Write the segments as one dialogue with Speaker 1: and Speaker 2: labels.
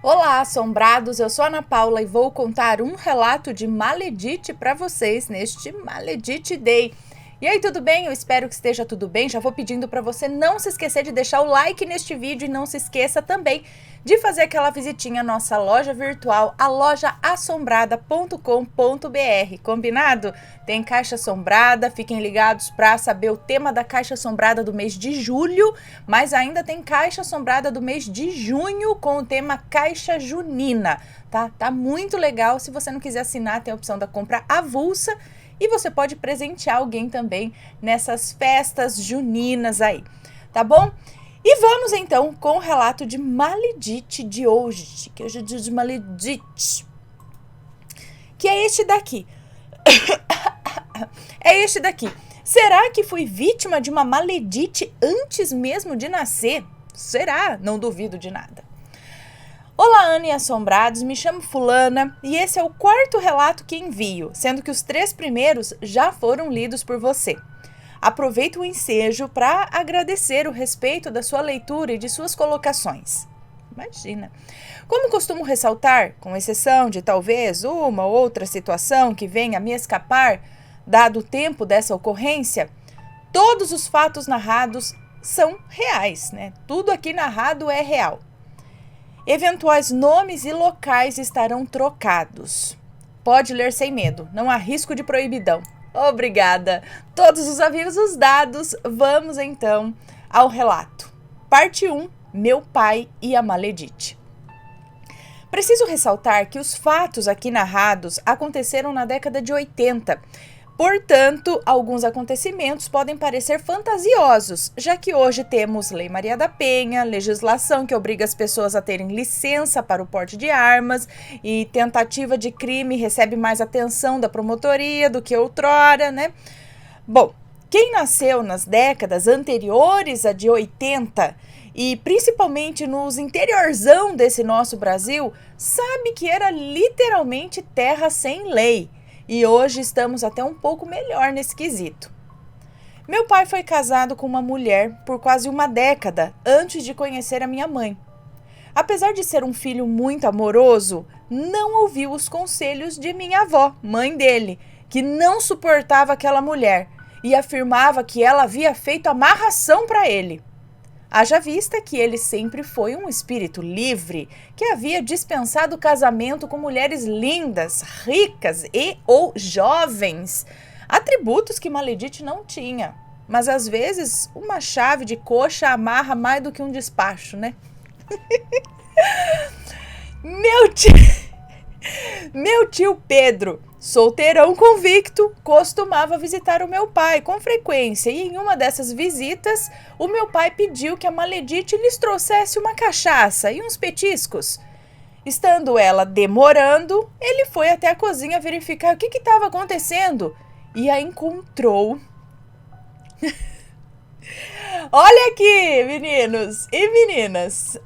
Speaker 1: Olá, assombrados! Eu sou a Ana Paula e vou contar um relato de Maledite para vocês neste Maledite Day. E aí, tudo bem? Eu espero que esteja tudo bem. Já vou pedindo para você não se esquecer de deixar o like neste vídeo e não se esqueça também de fazer aquela visitinha à nossa loja virtual, a lojaassombrada.com.br. Combinado? Tem caixa assombrada, fiquem ligados para saber o tema da caixa assombrada do mês de julho, mas ainda tem caixa assombrada do mês de junho com o tema Caixa Junina, tá? Tá muito legal. Se você não quiser assinar, tem a opção da compra avulsa. E você pode presentear alguém também nessas festas juninas aí, tá bom? E vamos então com o relato de Maledite de hoje, que hoje é dia de Maledite, que é este daqui. É este daqui. Será que fui vítima de uma maledite antes mesmo de nascer? Será? Não duvido de nada. Olá, Ana e assombrados, me chamo Fulana e esse é o quarto relato que envio, sendo que os 3 primeiros já foram lidos por você. Aproveito o ensejo para agradecer o respeito da sua leitura e de suas colocações. Imagina! Como costumo ressaltar, com exceção de talvez uma ou outra situação que venha a me escapar, dado o tempo dessa ocorrência, todos os fatos narrados são reais, né? Tudo aqui narrado é real. Eventuais nomes e locais estarão trocados. Pode ler sem medo, não há risco de proibidão. Obrigada! Todos os avisos dados, vamos então ao relato. Parte 1, meu pai e a maledite. Preciso ressaltar que os fatos aqui narrados aconteceram na década de 80. Portanto, alguns acontecimentos podem parecer fantasiosos, já que hoje temos Lei Maria da Penha, legislação que obriga as pessoas a terem licença para o porte de armas e tentativa de crime recebe mais atenção da promotoria do que outrora, né? Bom, quem nasceu nas décadas anteriores à de 80 e principalmente nos interiorzão desse nosso Brasil, sabe que era literalmente terra sem lei. E hoje estamos até um pouco melhor nesse quesito. Meu pai foi casado com uma mulher por quase uma década antes de conhecer a minha mãe. Apesar de ser um filho muito amoroso, não ouviu os conselhos de minha avó, mãe dele, que não suportava aquela mulher e afirmava que ela havia feito amarração para ele. Haja vista que ele sempre foi um espírito livre, que havia dispensado o casamento com mulheres lindas, ricas e ou jovens, atributos que Maledite não tinha. Mas às vezes uma chave de coxa amarra mais do que um despacho, né? Meu tio Pedro, solteirão convicto, costumava visitar o meu pai com frequência e em uma dessas visitas, o meu pai pediu que a Maledite lhes trouxesse uma cachaça e uns petiscos. Estando ela demorando, ele foi até a cozinha verificar o que estava acontecendo e a encontrou. Olha aqui, meninos e meninas!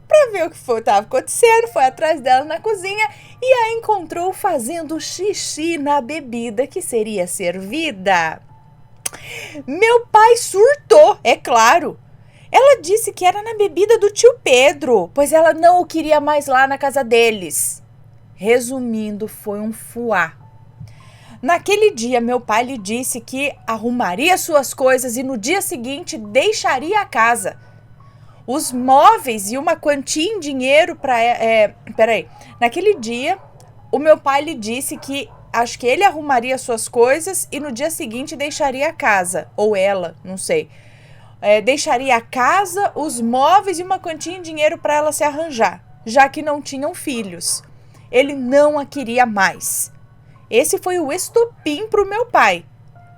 Speaker 1: Para ver o que estava acontecendo, foi atrás dela na cozinha e a encontrou fazendo xixi na bebida que seria servida. Meu pai surtou, é claro. Ela disse que era na bebida do tio Pedro, pois ela não o queria mais lá na casa deles. Resumindo, foi um fuá. Naquele dia, meu pai lhe disse que arrumaria suas coisas e no dia seguinte deixaria a casa. Os móveis e uma quantia em dinheiro para... Naquele dia, o meu pai lhe disse que acho que ele arrumaria suas coisas e no dia seguinte deixaria a casa. Ou ela, não sei. Deixaria a casa, os móveis e uma quantia em dinheiro para ela se arranjar, já que não tinham filhos. Ele não a queria mais. Esse foi o estopim para o meu pai.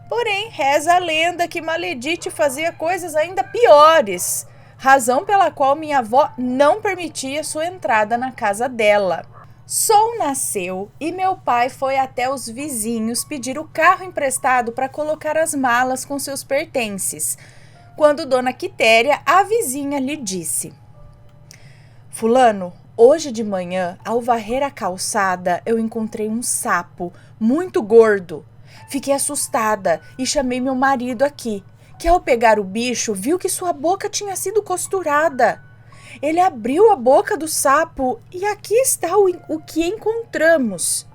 Speaker 1: Porém, reza a lenda que Maledite fazia coisas ainda piores, razão pela qual minha avó não permitia sua entrada na casa dela. Sol nasceu e meu pai foi até os vizinhos pedir o carro emprestado para colocar as malas com seus pertences, quando Dona Quitéria, a vizinha, lhe disse: Fulano, hoje de manhã, ao varrer a calçada, eu encontrei um sapo muito gordo. Fiquei assustada e chamei meu marido aqui, que ao pegar o bicho viu que sua boca tinha sido costurada. Ele abriu a boca do sapo e aqui está o que encontramos.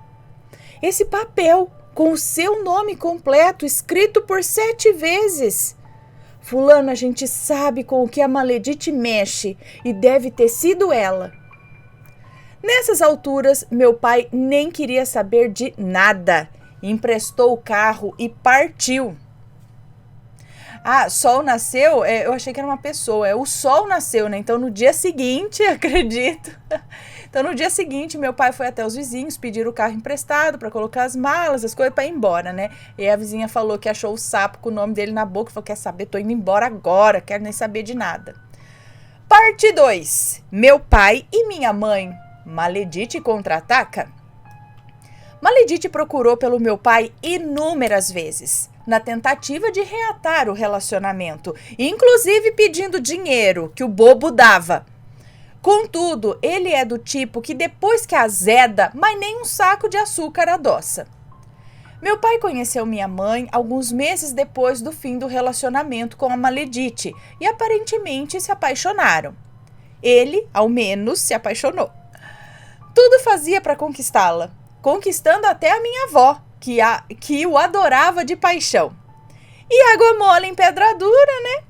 Speaker 1: Esse papel com o seu nome completo escrito por 7 vezes. Fulano, a gente sabe com o que a Maledite mexe e deve ter sido ela. Nessas alturas, meu pai nem queria saber de nada. Emprestou o carro e partiu. Ah, Sol nasceu? Eu achei que era uma pessoa. O Sol nasceu, né? Então, no dia seguinte, acredito. Então, no dia seguinte, meu pai foi até os vizinhos pedir o carro emprestado para colocar as malas, as coisas para ir embora, né? E a vizinha falou que achou o sapo com o nome dele na boca. Falou, quer saber? Tô indo embora agora. Quero nem saber de nada. Parte 2. Meu pai e minha mãe. Maledite contra-ataca? Maledite procurou pelo meu pai inúmeras vezes, na tentativa de reatar o relacionamento, inclusive pedindo dinheiro que o bobo dava. Contudo, ele é do tipo que depois que azeda, mas nem um saco de açúcar adoça. Meu pai conheceu minha mãe alguns meses depois do fim do relacionamento com a Maledite e aparentemente se apaixonaram. Ele, ao menos, se apaixonou. Tudo fazia para conquistá-la, conquistando até a minha avó, que o adorava de paixão. E água mole em pedra dura, né?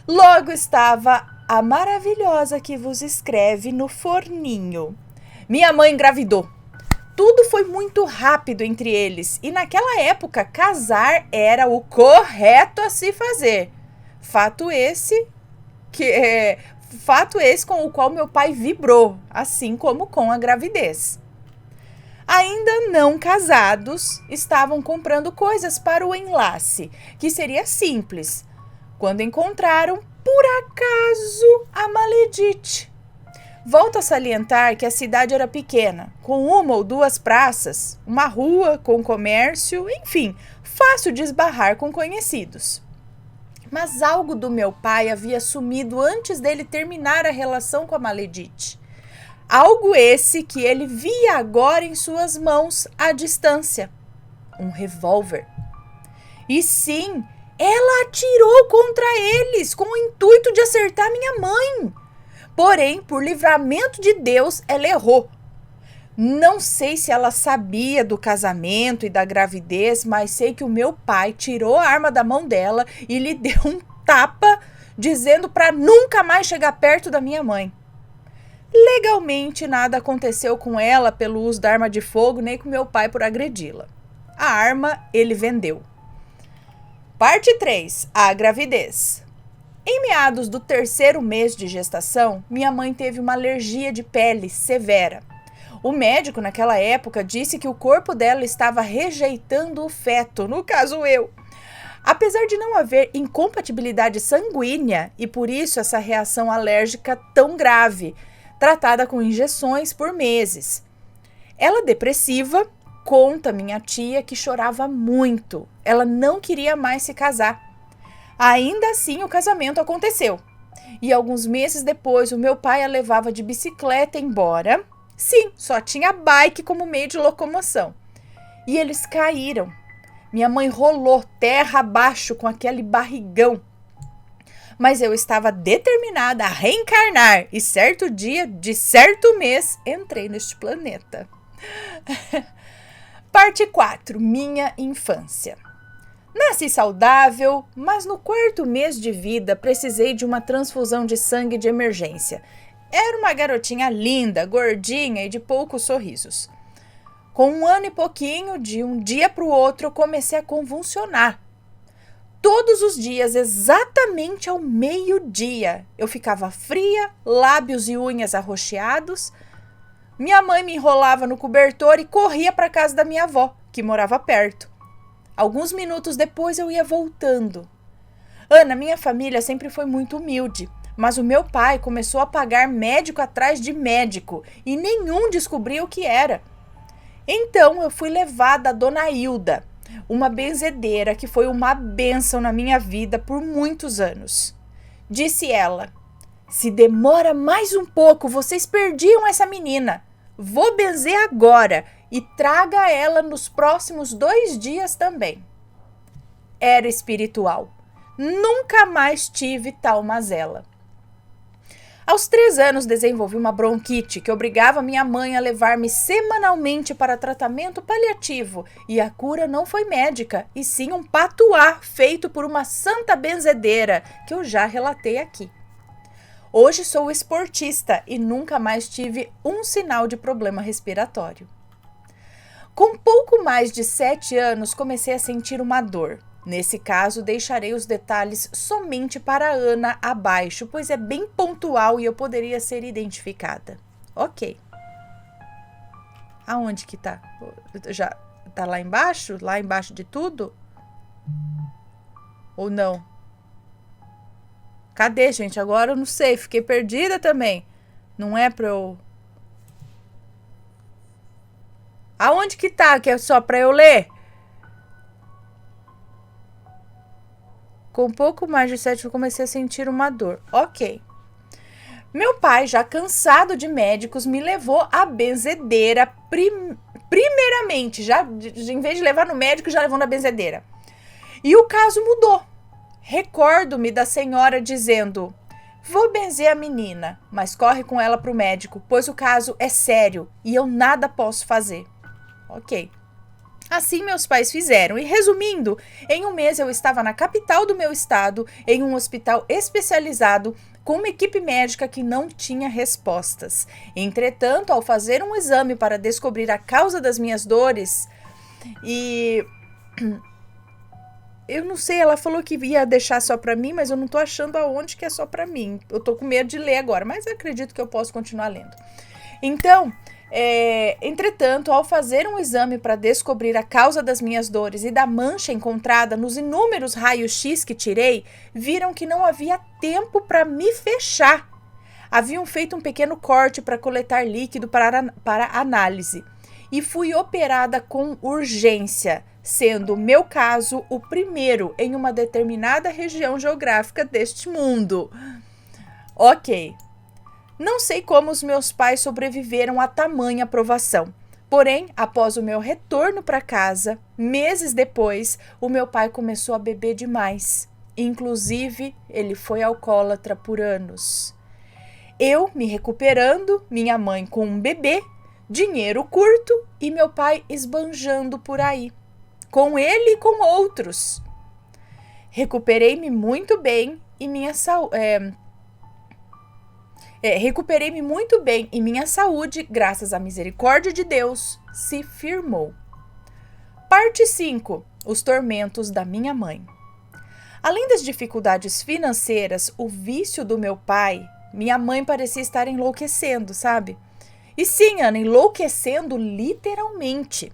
Speaker 1: Logo estava a maravilhosa que vos escreve no forninho. Minha mãe engravidou. Tudo foi muito rápido entre eles e naquela época casar era o correto a se fazer. Fato esse com o qual meu pai vibrou, assim como com a gravidez. Ainda não casados, estavam comprando coisas para o enlace, que seria simples, quando encontraram, por acaso, a Maledite. Volto a salientar que a cidade era pequena, com 1 ou 2 praças, uma rua com comércio, enfim, fácil de esbarrar com conhecidos. Mas algo do meu pai havia sumido antes dele terminar a relação com a Maledite. Algo esse que ele via agora em suas mãos à distância. Um revólver. E sim, ela atirou contra eles com o intuito de acertar minha mãe. Porém, por livramento de Deus, ela errou. Não sei se ela sabia do casamento e da gravidez, mas sei que o meu pai tirou a arma da mão dela e lhe deu um tapa, dizendo para nunca mais chegar perto da minha mãe. Legalmente, nada aconteceu com ela pelo uso da arma de fogo, nem com meu pai por agredi-la. A arma ele vendeu. Parte 3. A gravidez. Em meados do 3º mês de gestação, minha mãe teve uma alergia de pele severa. O médico, naquela época, disse que o corpo dela estava rejeitando o feto, no caso eu. Apesar de não haver incompatibilidade sanguínea e por isso essa reação alérgica tão grave, tratada com injeções por meses. Ela depressiva, conta minha tia que chorava muito. Ela não queria mais se casar. Ainda assim, o casamento aconteceu. E alguns meses depois, o meu pai a levava de bicicleta embora. Sim, só tinha bike como meio de locomoção. E eles caíram. Minha mãe rolou terra abaixo com aquele barrigão. Mas eu estava determinada a reencarnar e certo dia, de certo mês, entrei neste planeta. Parte 4. Minha infância. Nasci saudável, mas no 4º mês de vida precisei de uma transfusão de sangue de emergência. Era uma garotinha linda, gordinha e de poucos sorrisos. Com 1 ano e pouquinho, de um dia para o outro, eu comecei a convulsionar. Todos os dias, exatamente ao meio-dia, eu ficava fria, lábios e unhas arroxeados. Minha mãe me enrolava no cobertor e corria para a casa da minha avó, que morava perto. Alguns minutos depois eu ia voltando. Ana, minha família sempre foi muito humilde, mas o meu pai começou a pagar médico atrás de médico e nenhum descobriu o que era. Então eu fui levada a Dona Hilda, uma benzedeira que foi uma bênção na minha vida por muitos anos. Disse ela, se demora mais um pouco, vocês perdiam essa menina. Vou benzer agora e traga ela nos próximos 2 dias também. Era espiritual. Nunca mais tive tal mazela. Aos 3 anos, desenvolvi uma bronquite que obrigava minha mãe a levar-me semanalmente para tratamento paliativo, e a cura não foi médica, e sim um patuá feito por uma santa benzedeira, que eu já relatei aqui. Hoje sou esportista e nunca mais tive um sinal de problema respiratório. Com pouco mais de 7 anos, comecei a sentir uma dor. Nesse caso, deixarei os detalhes somente para a Ana abaixo, pois é bem pontual e eu poderia ser identificada. Ok. Aonde que tá? Já tá lá embaixo? Lá embaixo de tudo? Ou não? Cadê, gente? Agora eu não sei. Fiquei perdida também. Não é pra eu... Aonde que tá? Que é só pra eu ler? Com pouco mais de 7 eu comecei a sentir uma dor. Ok. Meu pai, já cansado de médicos, me levou à benzedeira primeiramente. Já, em vez de levar no médico, já levou na benzedeira. E o caso mudou. Recordo-me da senhora dizendo: vou benzer a menina, mas corre com ela para o médico, pois o caso é sério e eu nada posso fazer. Ok. Assim meus pais fizeram e, resumindo, em um mês eu estava na capital do meu estado, em um hospital especializado, com uma equipe médica que não tinha respostas. Entretanto, ao fazer um exame para descobrir a causa das minhas dores, eu não sei, ela falou que ia deixar só para mim, mas eu não tô achando aonde que é só para mim. Eu tô com medo de ler agora, mas acredito que eu posso continuar lendo. Então... entretanto, ao fazer um exame para descobrir a causa das minhas dores e da mancha encontrada nos inúmeros raios-x que tirei, viram que não havia tempo para me fechar. Haviam feito um pequeno corte para coletar líquido para análise e fui operada com urgência, sendo o meu caso o primeiro em uma determinada região geográfica deste mundo. Ok. Não sei como os meus pais sobreviveram a tamanha provação. Porém, após o meu retorno para casa, meses depois, o meu pai começou a beber demais. Inclusive, ele foi alcoólatra por anos. Eu me recuperando, minha mãe com um bebê, dinheiro curto e meu pai esbanjando por aí, com ele e com outros. Recuperei-me muito bem e minha recuperei-me muito bem e minha saúde, graças à misericórdia de Deus, se firmou. Parte 5. Os tormentos da minha mãe. Além das dificuldades financeiras, o vício do meu pai, minha mãe parecia estar enlouquecendo, sabe? E sim, Ana, enlouquecendo literalmente.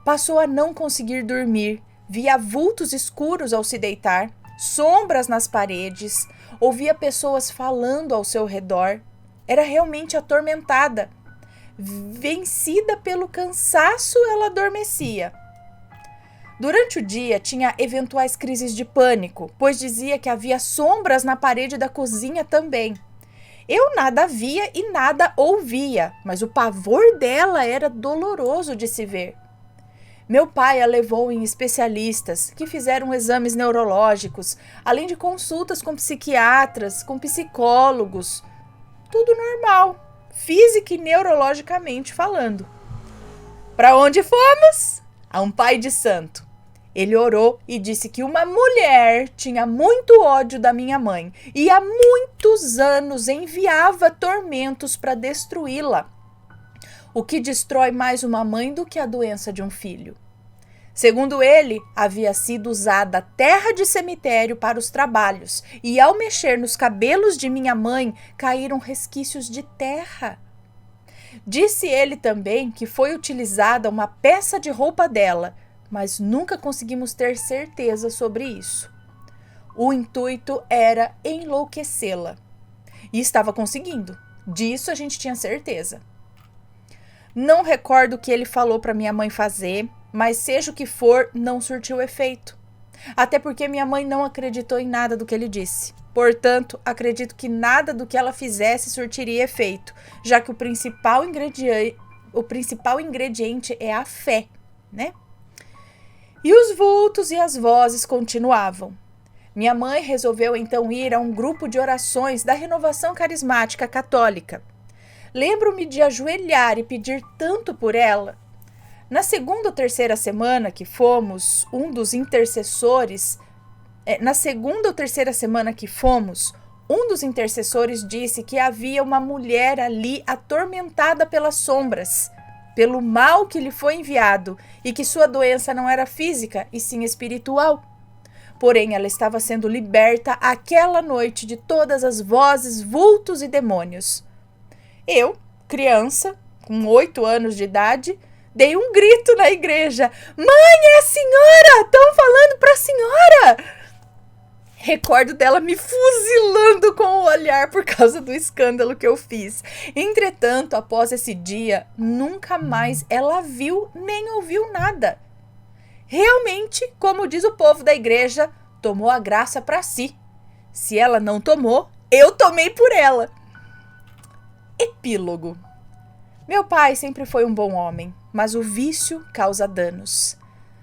Speaker 1: Passou a não conseguir dormir, via vultos escuros ao se deitar, sombras nas paredes, ouvia pessoas falando ao seu redor. Era realmente atormentada. Vencida pelo cansaço, ela adormecia. Durante o dia, tinha eventuais crises de pânico, pois dizia que havia sombras na parede da cozinha também. Eu nada via e nada ouvia, mas o pavor dela era doloroso de se ver. Meu pai a levou em especialistas que fizeram exames neurológicos, além de consultas com psiquiatras, com psicólogos. Tudo normal, física e neurologicamente falando. Para onde fomos? A um pai de santo. Ele orou e disse que uma mulher tinha muito ódio da minha mãe e há muitos anos enviava tormentos para destruí-la. O que destrói mais uma mãe do que a doença de um filho. Segundo ele, havia sido usada a terra de cemitério para os trabalhos, e ao mexer nos cabelos de minha mãe, caíram resquícios de terra. Disse ele também que foi utilizada uma peça de roupa dela, mas nunca conseguimos ter certeza sobre isso. O intuito era enlouquecê-la. E estava conseguindo. Disso a gente tinha certeza. Não recordo o que ele falou para minha mãe fazer, mas seja o que for, não surtiu efeito. Até porque minha mãe não acreditou em nada do que ele disse. Portanto, acredito que nada do que ela fizesse surtiria efeito, já que o principal ingrediente é a fé, né? E os vultos e as vozes continuavam. Minha mãe resolveu então ir a um grupo de orações da Renovação Carismática Católica. Lembro-me de ajoelhar e pedir tanto por ela. Na segunda ou terceira semana que fomos, um dos intercessores disse que havia uma mulher ali atormentada pelas sombras, pelo mal que lhe foi enviado, e que sua doença não era física, e sim espiritual. Porém, ela estava sendo liberta aquela noite de todas as vozes, vultos e demônios. Eu, criança, com 8 anos de idade, dei um grito na igreja. Mãe, é a senhora! Estão falando para a senhora! Recordo dela me fuzilando com o olhar por causa do escândalo que eu fiz. Entretanto, após esse dia, nunca mais ela viu nem ouviu nada. Realmente, como diz o povo da igreja, tomou a graça para si. Se ela não tomou, eu tomei por ela. Epílogo. Meu pai sempre foi um bom homem, mas o vício causa danos.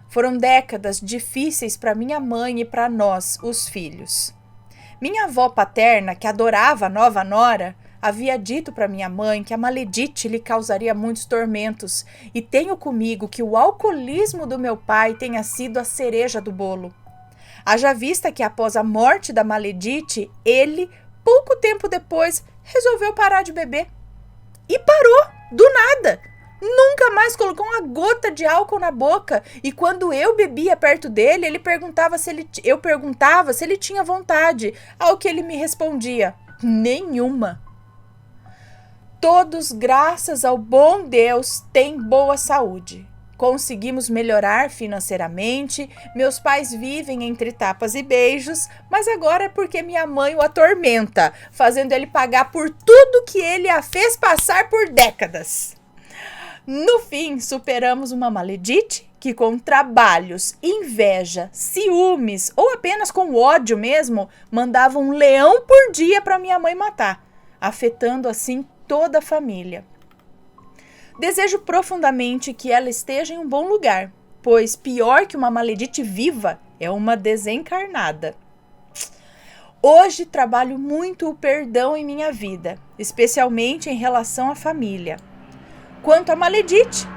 Speaker 1: Foram décadas difíceis para minha mãe e para nós, os filhos. Minha avó paterna, que adorava a nova nora, havia dito para minha mãe que a maledite lhe causaria muitos tormentos, e tenho comigo que o alcoolismo do meu pai tenha sido a cereja do bolo. Haja vista que após a morte da maledite, ele, pouco tempo depois, resolveu parar de beber. E parou, do nada. Nunca mais colocou uma gota de álcool na boca. E quando eu bebia perto dele, eu perguntava se ele tinha vontade. Ao que ele me respondia: nenhuma. Todos, graças ao bom Deus, têm boa saúde. Conseguimos melhorar financeiramente, meus pais vivem entre tapas e beijos, mas agora é porque minha mãe o atormenta, fazendo ele pagar por tudo que ele a fez passar por décadas. No fim, superamos uma maledite que com trabalhos, inveja, ciúmes ou apenas com ódio mesmo, mandava um leão por dia para minha mãe matar, afetando assim toda a família. Desejo profundamente que ela esteja em um bom lugar, pois pior que uma maledite viva é uma desencarnada. Hoje trabalho muito o perdão em minha vida, especialmente em relação à família. Quanto à maledite,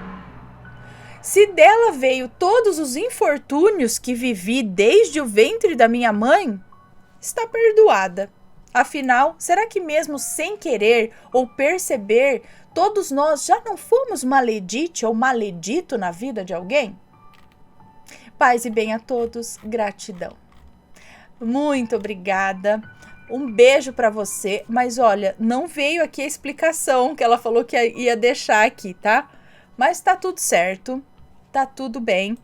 Speaker 1: se dela veio todos os infortúnios que vivi desde o ventre da minha mãe, está perdoada. Afinal, será que mesmo sem querer ou perceber, todos nós já não fomos maledite ou maledito na vida de alguém? Paz e bem a todos, gratidão. Muito obrigada, um beijo para você, mas olha, não veio aqui a explicação que ela falou que ia deixar aqui, tá? Mas tá tudo certo, tá tudo bem.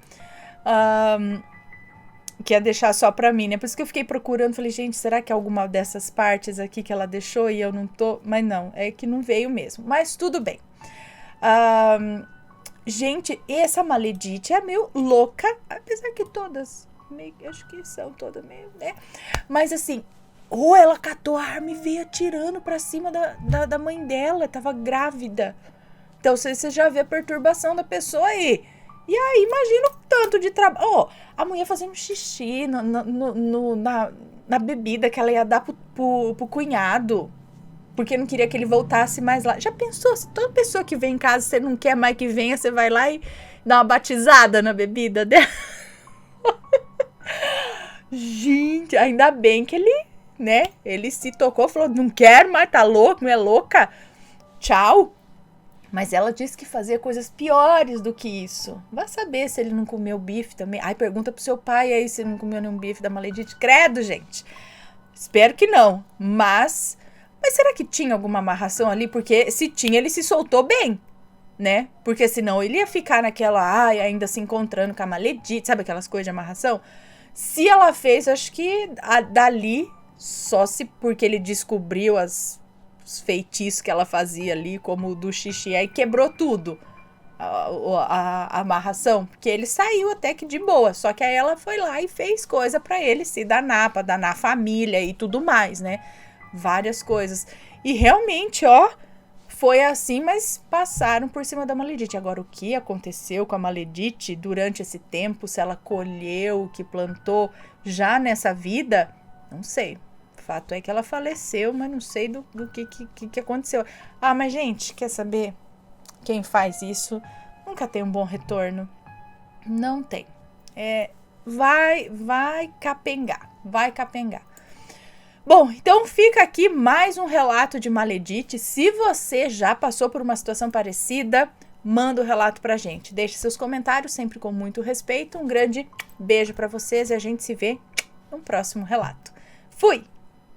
Speaker 1: Que ia deixar só pra mim, né? Por isso que eu fiquei procurando, falei, gente, será que é alguma dessas partes aqui que ela deixou e eu não tô? Mas não, é que não veio mesmo. Mas tudo bem. Gente, essa maledite é meio louca, apesar que todas, acho que são todas meio, né? Mas assim, ou ela catou a arma e veio atirando pra cima da mãe dela, tava grávida. Então você já vê a perturbação da pessoa aí. E aí, imagina o tanto de trabalho. A mulher fazendo xixi na bebida que ela ia dar pro cunhado. Porque não queria que ele voltasse mais lá. Já pensou? Se toda pessoa que vem em casa, você não quer mais que venha, você vai lá e dá uma batizada na bebida dela? Gente, ainda bem que ele, né? Ele se tocou, falou, não quero mais, tá louco, não é louca? Tchau. Mas ela disse que fazia coisas piores do que isso. Vai saber se ele não comeu bife também. Ai, pergunta pro seu pai aí se ele não comeu nenhum bife da maledite. Credo, gente. Espero que não. Mas será que tinha alguma amarração ali? Porque se tinha, ele se soltou bem, né? Porque senão ele ia ficar naquela, ainda se encontrando com a maledite. Sabe aquelas coisas de amarração? Se ela fez, acho que dali, só se porque ele descobriu os feitiços que ela fazia ali, como o do xixi, aí quebrou tudo, a amarração, porque ele saiu até que de boa, só que aí ela foi lá e fez coisa pra ele se danar, pra danar a família e tudo mais, né, várias coisas, e realmente, foi assim, mas passaram por cima da Maledite. Agora, o que aconteceu com a Maledite durante esse tempo, se ela colheu o que plantou já nessa vida, não sei. O fato é que ela faleceu, mas não sei do que aconteceu. Ah, mas gente, quer saber? Quem faz isso nunca tem um bom retorno. Não tem. Vai capengar. Vai capengar. Bom, então fica aqui mais um relato de Maledite. Se você já passou por uma situação parecida, manda o relato pra gente. Deixe seus comentários, sempre com muito respeito. Um grande beijo pra vocês e a gente se vê no próximo relato. Fui!